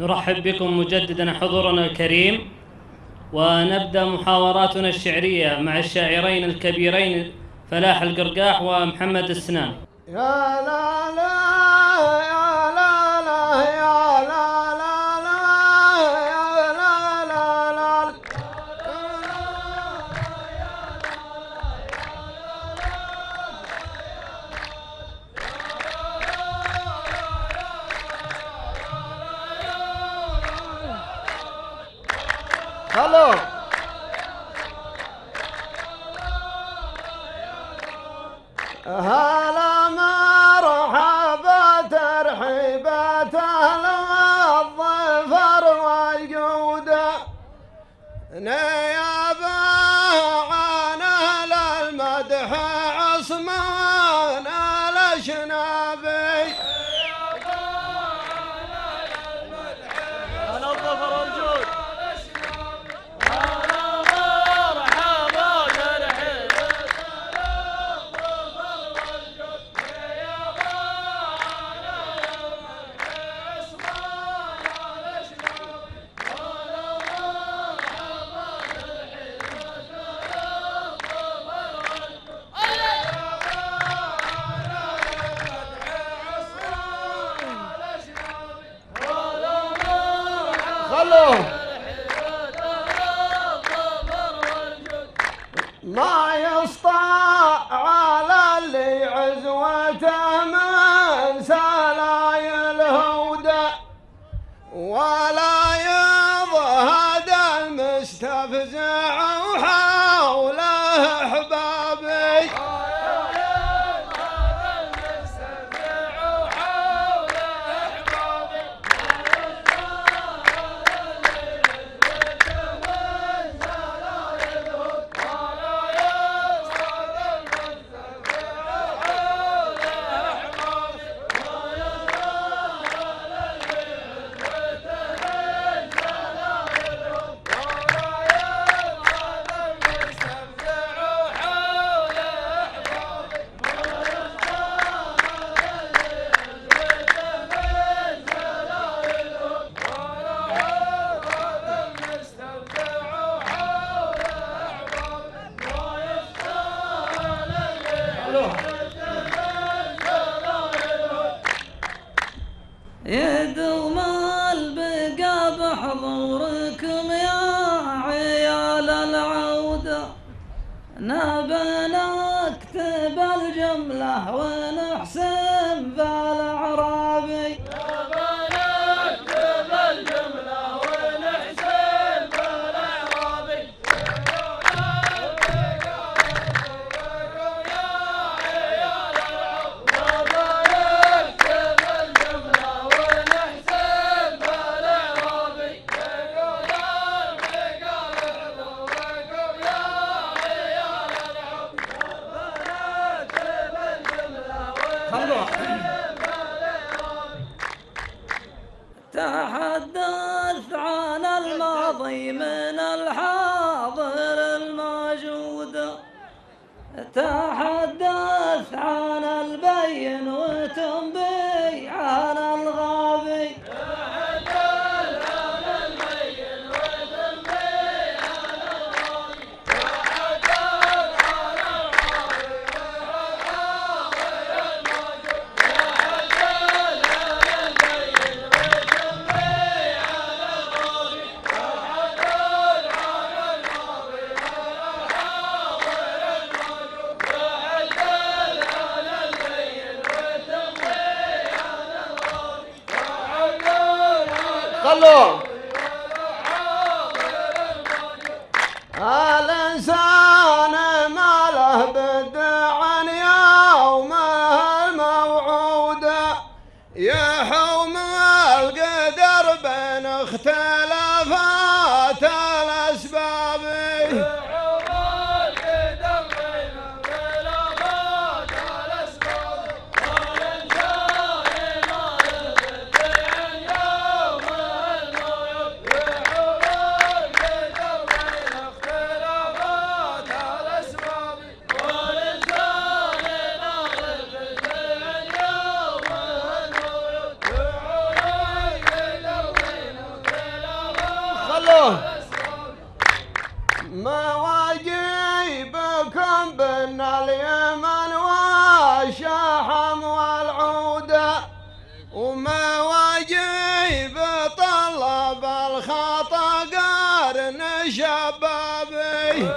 نرحب بكم مجددا حضورنا الكريم، ونبدأ محاوراتنا الشعرية مع الشاعرين الكبيرين فلاح القرقاح ومحمد السنان. يا لا لا يا لا لا يا لا لا لا يا لا لا لا خلو هلا مرحبا ترحيبات اهل الظفر والجودة نيابة عن اهل المدح عصمان الاشنابي أهل الظفر والجود ما يسطع على اللي عزوته من سلايل هودة ولا يضهد المستفزع وحوله احبابي يدوم البقى بحضوركم يا عيال العودة نبى نكتب الجملة ونحسن بالأعرابي تحدث عن الماضي من الحاضر الموجود تحدث عن البين وتنبي عن الغابي خلو الإنسان ما له بد عن يومه الموعود يحوم القدر بين اختلافات الأسباب خلوه مواجيبكم بين اليمن والشحم والعودة ومواجيب طلب الخطا قارن شبابي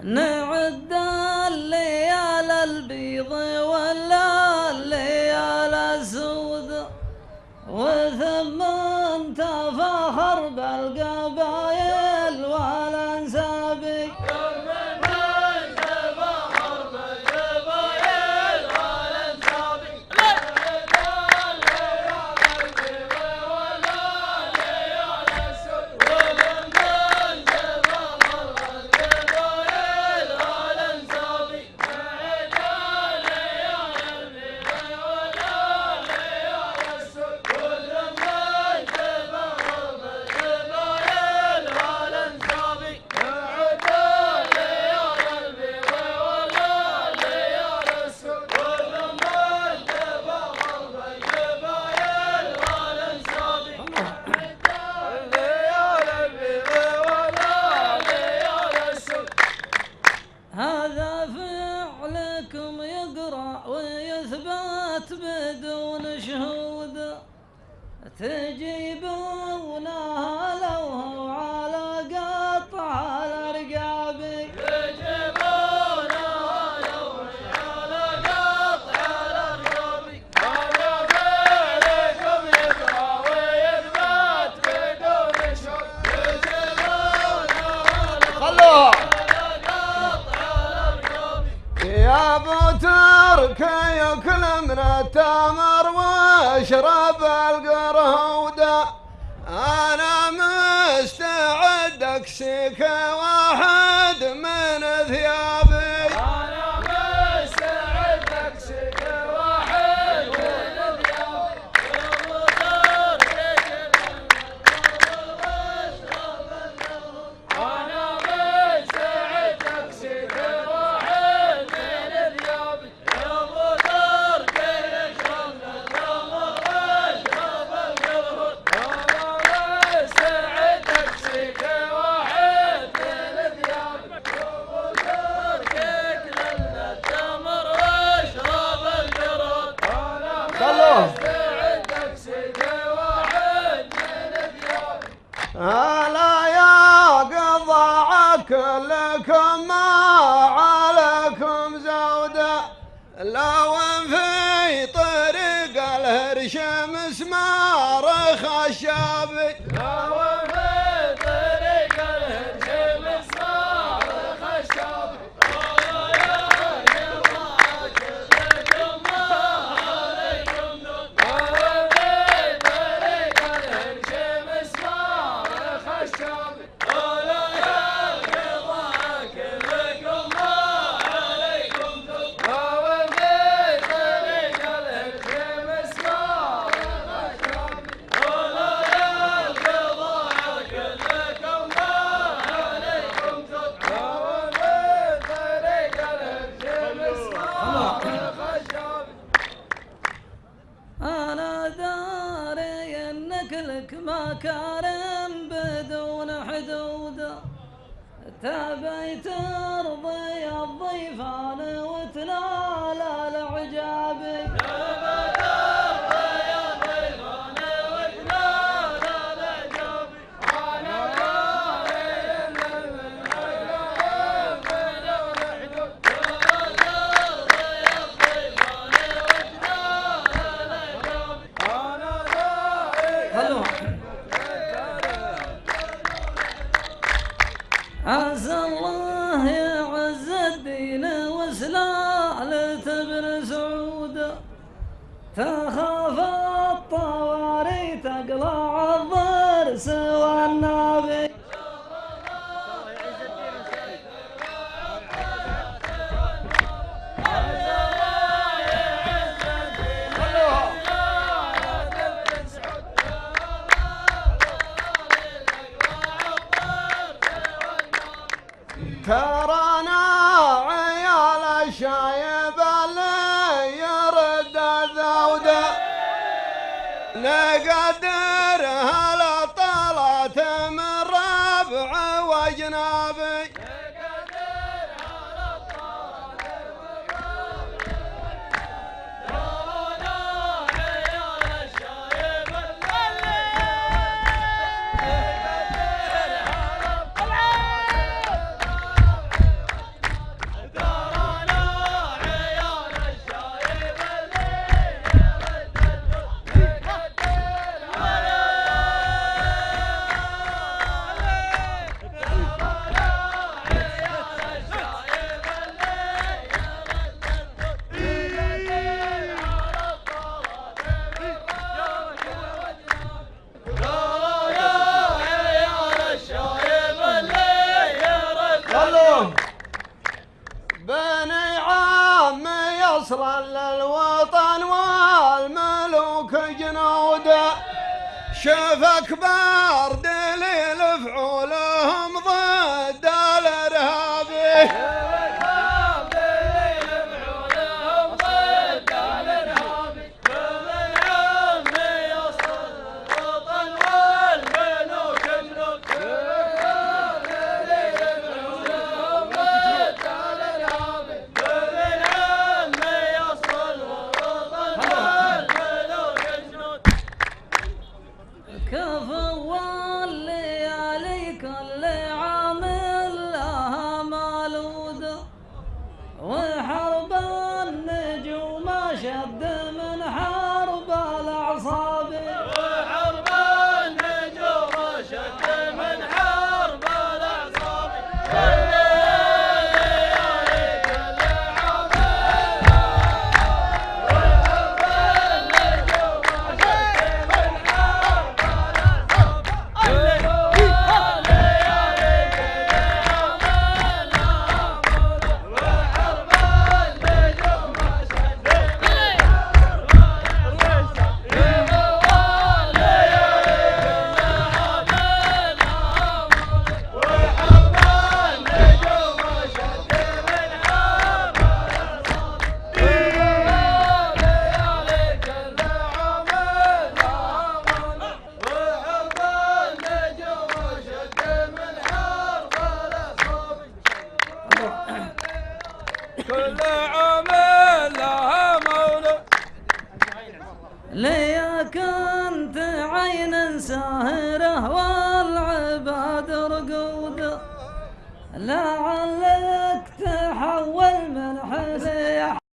نعد الليال البيض ولا الليال السود وثم تفاخر بالقبايل والانساب هذا فعلكم يقرأ ويثبت بدون شهود تجيبونها لو هو على قطع الرقاب تجيبونها لو هو على قطع الرقاب هذا فعلكم يقرأ ويثبت بدون شهود تجيبونها خلوها يا ابو ترك ياكل من التمر واشرب القرهوده انا مستعد اكسيك واحد من ثيابي انا مستعد اكسيك واحد من ثيابي انا مستعد اكسيك هلا يا قضاع كلكم ما عليكم زودة لو في طريق الهرش مسمار خشابي لو في طريق الهرش مسمار خشابي أنا داري إنك لك مكارم بدون حدود تبي ترضي الضيفان وتنال العجاب عسى الله يعز الدين وسلالة بن سعود تخاف سوى النبي ترانا عيال الشايب اللي يرد ذوده نقدرها لطلعت من ربع وجنابي بني عمي يصلا للوطن والملوك جنوده شوف اكبر دليل فعولهم ضد الارهابي وحرب النجوم شد من حرب الأعصاب وحرب النجوم شد من حرب الأعصاب كل عامل لها مولى ليا كنت عين ساهرة والعباد رقودة لعل